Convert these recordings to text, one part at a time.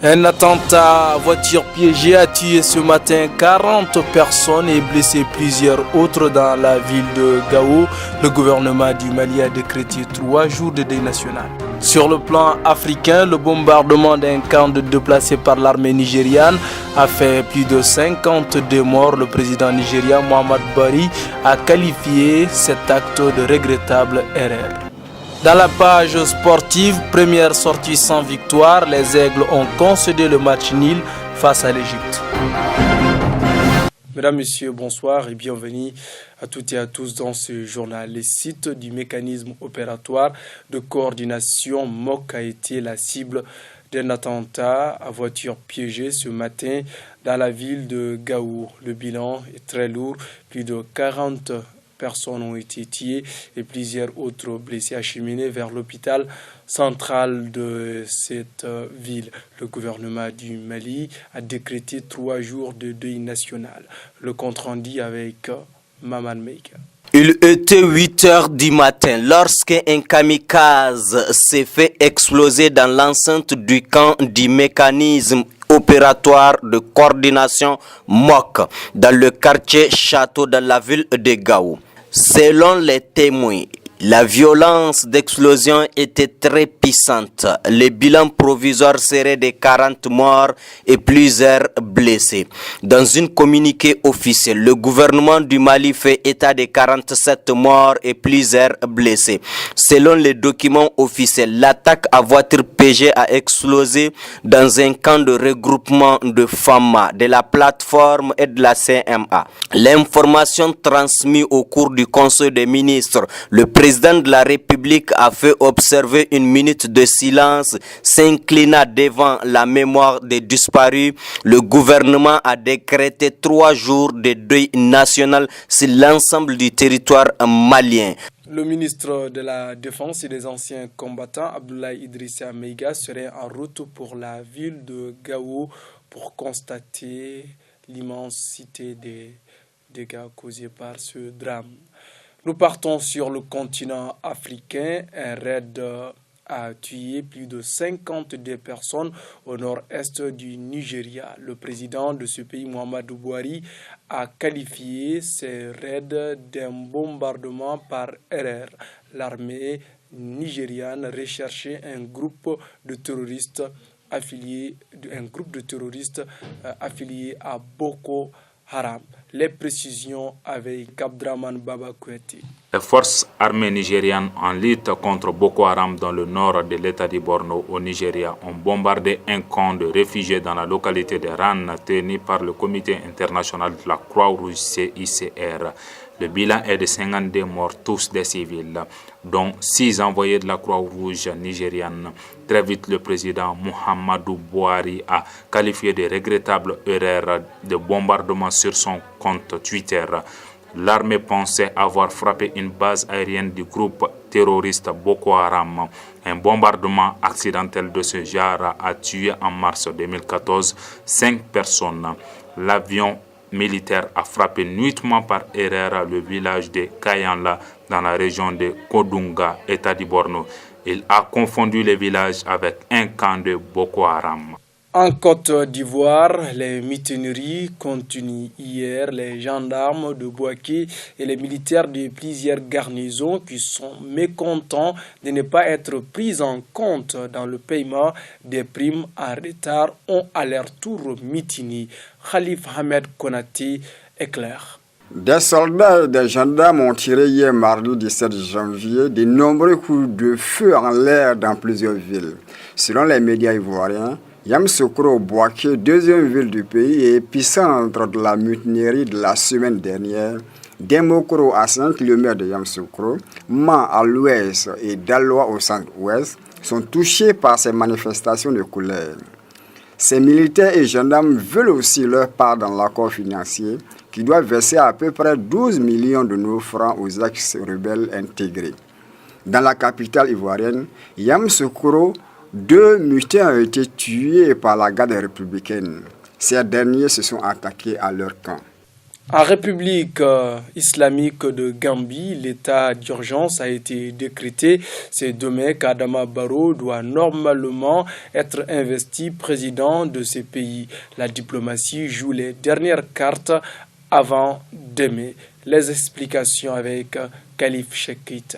Un attentat à voiture piégée a tué ce matin 40 personnes et blessé plusieurs autres dans la ville de Gao. Le gouvernement du Mali a décrété 3 jours de deuil national. Sur le plan africain, le bombardement d'un camp de déplacés par l'armée nigériane a fait plus de 52 morts. Le président nigérien Mohamed Bari a qualifié cet acte de regrettable erreur. Dans la page sportive, première sortie sans victoire, les Aigles ont concédé le match nul face à l'Égypte. Mesdames, Messieurs, bonsoir et bienvenue à toutes et à tous dans ce journal. Le site du mécanisme opératoire de coordination MOC a été la cible d'un attentat à voiture piégée ce matin dans la ville de Gao. Le bilan est très lourd, plus de 40 personnes ont été tuées et plusieurs autres blessés acheminés vers l'hôpital central de cette ville. Le gouvernement du Mali a décrété 3 jours de deuil national. Le compte rendu avec Maman Meika. Il était 8 heures du matin lorsqu'un kamikaze s'est fait exploser dans l'enceinte du camp du mécanisme opératoire de coordination MOC dans le quartier Château de la ville de Gao. Selon les témoins, la violence d'explosion était très puissante. Le bilan provisoire serait de 40 morts et plusieurs blessés. Dans une communiqué officiel, le gouvernement du Mali fait état de 47 morts et plusieurs blessés. Selon les documents officiels, l'attaque à voiture piégée a explosé dans un camp de regroupement de FAMA, de la plateforme et de la CMA. L'information transmise au cours du Conseil des ministres, le président de la République a fait observer une minute de silence, s'inclina devant la mémoire des disparus. Le gouvernement a décrété 3 jours de deuil national sur l'ensemble du territoire malien. Le ministre de la Défense et des anciens combattants, Abdoulaye Idrissa Meiga, serait en route pour la ville de Gao pour constater l'immensité des dégâts causés par ce drame. Nous partons sur le continent africain. Un raid a tué plus de 52 personnes au nord-est du Nigeria. Le président de ce pays, Muhammadu Buhari, a qualifié ces raids d'un bombardement par erreur. L'armée nigériane recherchait un groupe de terroristes affiliés à Boko Haram. Les précisions avec Abdraman Baba Koueti. Les forces armées nigérianes en lutte contre Boko Haram dans le nord de l'état du Borno au Nigeria ont bombardé un camp de réfugiés dans la localité de Ran tenu par le comité international de la Croix-Rouge CICR. Le bilan est de 52 morts, tous des civils, dont 6 envoyés de la Croix-Rouge nigériane. Très vite, le président Muhammadu Buhari a qualifié de regrettable erreur de bombardement sur son compte Twitter. L'armée pensait avoir frappé une base aérienne du groupe terroriste Boko Haram. Un bombardement accidentel de ce genre a tué en mars 2014 5 personnes. L'avion militaire a frappé nuitement par erreur le village de Kayanla dans la région de Kodunga, État du Borno. Il a confondu le village avec un camp de Boko Haram. En Côte d'Ivoire, les mutineries continuent hier. Les gendarmes de Bouaké et les militaires de plusieurs garnisons qui sont mécontents de ne pas être pris en compte dans le paiement des primes en retard ont à leur tour mutiné. Khalif Ahmed Konaté éclaire. Des soldats et des gendarmes ont tiré hier mardi 17 janvier de nombreux coups de feu en l'air dans plusieurs villes. Selon les médias ivoiriens, Yamoussoukro, Bouaké, deuxième ville du pays et épicentre de la mutinerie de la semaine dernière, Demokoro à 5 km de Yamoussoukro, Man à l'ouest et Daloa au centre-ouest sont touchés par ces manifestations de colère. Ces militaires et gendarmes veulent aussi leur part dans l'accord financier qui doit verser à peu près 12 millions de nouveaux francs aux ex-rebelles intégrés. Dans la capitale ivoirienne, Yamoussoukro, 2 mutins ont été tués par la garde républicaine. Ces derniers se sont attaqués à leur camp. En République islamique de Gambie, l'état d'urgence a été décrété. C'est demain qu'Adama Barrow doit normalement être investi président de ce pays. La diplomatie joue les dernières cartes avant demain. Les explications avec Khalif Cheikh.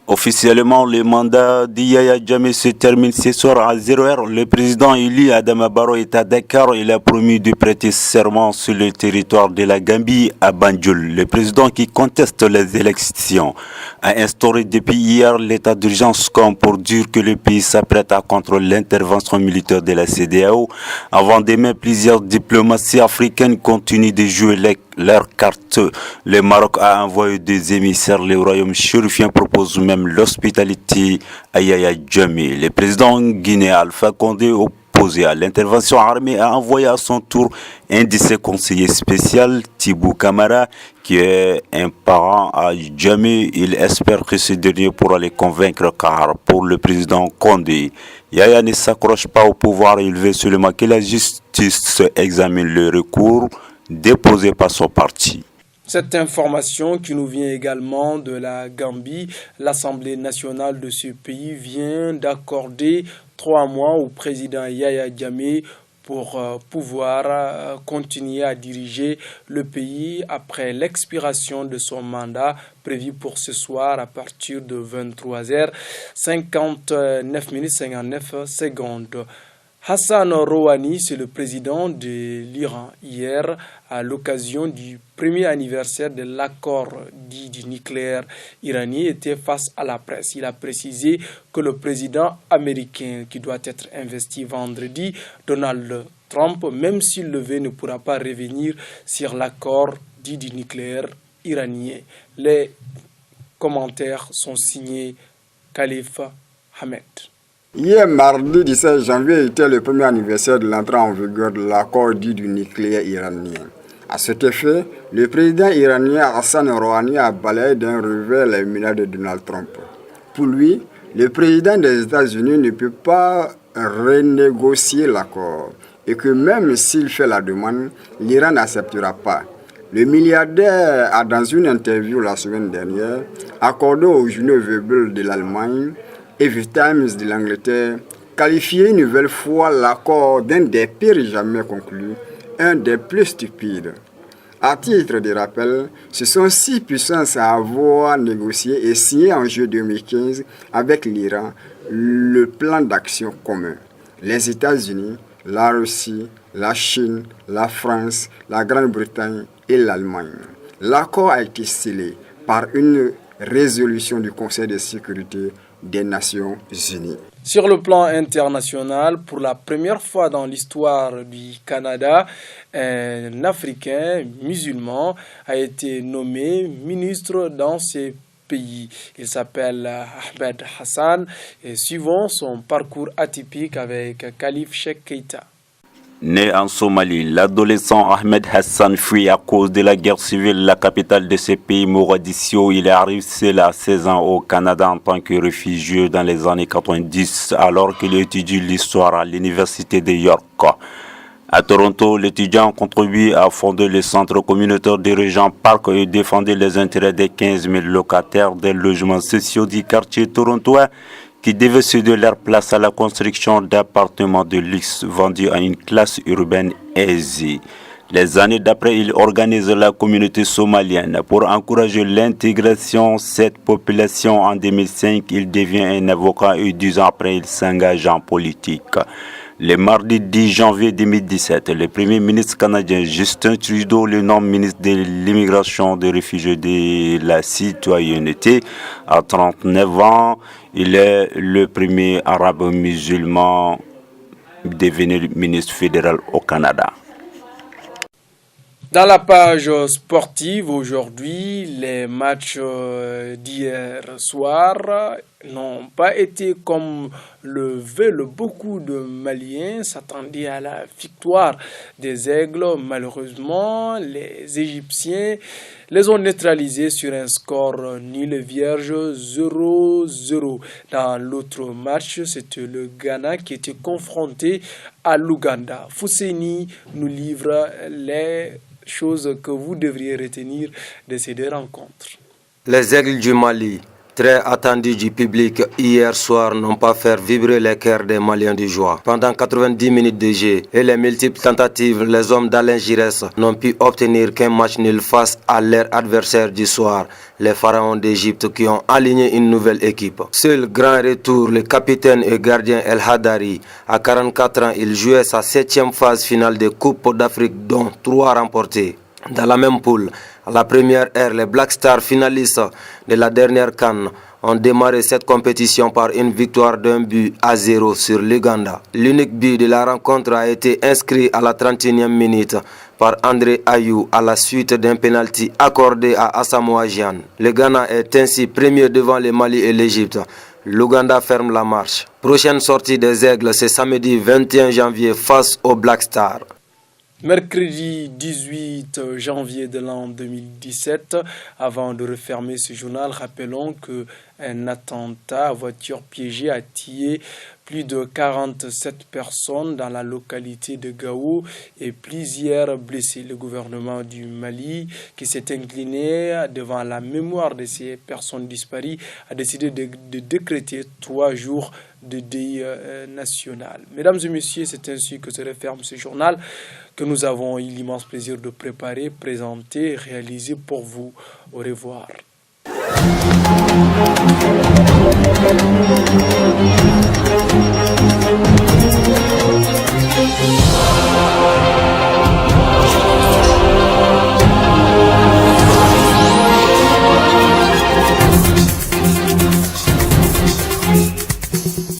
Officiellement, le mandat d'Yaya Jammeh se termine ce soir à 0h. Le président élu Adama Barrow est à Dakar. Il a promis de prêter serment sur le territoire de la Gambie à Banjul. Le président qui conteste les élections a instauré depuis hier l'état d'urgence comme pour dire que le pays s'apprête à contrôler l'intervention militaire de la CEDEAO. Avant demain, plusieurs diplomaties africaines continuent de jouer leur carte. Le Maroc a envoyé des émissaires. Le royaume chérifien propose même l'hospitalité à Yaya Jammeh. Le président guinéen Alpha Condé, opposé à l'intervention armée, a envoyé à son tour un de ses conseillers spéciaux, Tibou Kamara, qui est un parent à Jammeh. Il espère que ce dernier pourra les convaincre car pour le président Condé, Yaya ne s'accroche pas au pouvoir. Il veut seulement que la justice examine le recours déposé par son parti. Cette information qui nous vient également de la Gambie, l'Assemblée nationale de ce pays vient d'accorder 3 mois au président Yaya Jammeh pour pouvoir continuer à diriger le pays après l'expiration de son mandat prévu pour ce soir à partir de 23h59. Hassan Rouhani, c'est le président de l'Iran. Hier, à l'occasion du premier anniversaire de l'accord dit du nucléaire iranien, était face à la presse. Il a précisé que le président américain qui doit être investi vendredi, Donald Trump, même s'il le veut, ne pourra pas revenir sur l'accord dit du nucléaire iranien. Les commentaires sont signés Khalifa Ahmed. Hier, mardi 17 janvier, était le premier anniversaire de l'entrée en vigueur de l'accord dit du nucléaire iranien. À cet effet, le président iranien Hassan Rouhani a balayé d'un revers les menaces de Donald Trump. Pour lui, le président des États-Unis ne peut pas renégocier l'accord et que même s'il fait la demande, l'Iran n'acceptera pas. Le milliardaire a, dans une interview la semaine dernière, accordé au journaux Weibel de l'Allemagne et The Times de l'Angleterre, qualifié une nouvelle fois l'accord d'un des pires jamais conclus, un des plus stupides. À titre de rappel, ce sont 6 puissances à avoir négocié et signé en juillet 2015 avec l'Iran le plan d'action commun. Les États-Unis, la Russie, la Chine, la France, la Grande-Bretagne et l'Allemagne. L'accord a été scellé par une résolution du Conseil de sécurité des Nations Unies. Sur le plan international, pour la première fois dans l'histoire du Canada, un Africain musulman a été nommé ministre dans ce pays. Il s'appelle Ahmed Hassan et suivant son parcours atypique avec Khalif Cheikh. Né en Somalie, l'adolescent Ahmed Hassan fuit à cause de la guerre civile la capitale de ce pays, Mogadiscio. Il arrive seul à 16 ans au Canada en tant que réfugié dans les années 90 alors qu'il étudie l'histoire à l'université de York. À Toronto, l'étudiant contribue à fonder le centre communautaire de Regent Park et défendait les intérêts des 15 000 locataires des logements sociaux du quartier torontois qui devaient céder leur place à la construction d'appartements de luxe vendus à une classe urbaine aisée. Les années d'après, il organise la communauté somalienne pour encourager l'intégration de cette population. En 2005, il devient un avocat et 10 ans après, il s'engage en politique. Le mardi 10 janvier 2017, le Premier ministre canadien Justin Trudeau le nomme ministre de l'immigration, des réfugiés et de la citoyenneté. À 39 ans, il est le premier arabe musulman devenu ministre fédéral au Canada. Dans la page sportive, aujourd'hui, les matchs d'hier soir, n'ont pas été comme le veulent beaucoup de Maliens, s'attendaient à la victoire des Aigles. Malheureusement, les Égyptiens les ont neutralisés sur un score nul vierge 0-0. Dans l'autre match, c'était le Ghana qui était confronté à l'Ouganda. Fousseini nous livre les choses que vous devriez retenir de ces deux rencontres. Les Aigles du Mali, très attendus du public hier soir, n'ont pas fait vibrer les cœurs des Maliens de joie. Pendant 90 minutes de jeu et les multiples tentatives, les hommes d'Alain Giresse n'ont pu obtenir qu'un match nul face à leur adversaire du soir, les pharaons d'Égypte qui ont aligné une nouvelle équipe. Seul grand retour, le capitaine et gardien El Hadari. À 44 ans, il jouait sa 7e phase finale de Coupe d'Afrique, dont 3 remportées. Dans la même poule, à la première ère, les Black Stars finalistes de la dernière CAN ont démarré cette compétition par une victoire d'1-0 sur l'Ouganda. L'unique but de la rencontre a été inscrit à la 31e minute par André Ayou à la suite d'un penalty accordé à Asamoah Gyan. Le Ghana est ainsi premier devant le Mali et l'Égypte. L'Ouganda ferme la marche. Prochaine sortie des Aigles, c'est samedi 21 janvier face aux Black Stars. Mercredi 18 janvier de l'an 2017, avant de refermer ce journal, rappelons qu'un attentat à voiture piégée a tué plus de 47 personnes dans la localité de Gao et plusieurs blessés. Le gouvernement du Mali, qui s'est incliné devant la mémoire de ces personnes disparues, a décidé de décréter 3 jours de deuil national. Mesdames et messieurs, c'est ainsi que se referme ce journal que nous avons eu l'immense plaisir de préparer, présenter, réaliser pour vous. Au revoir.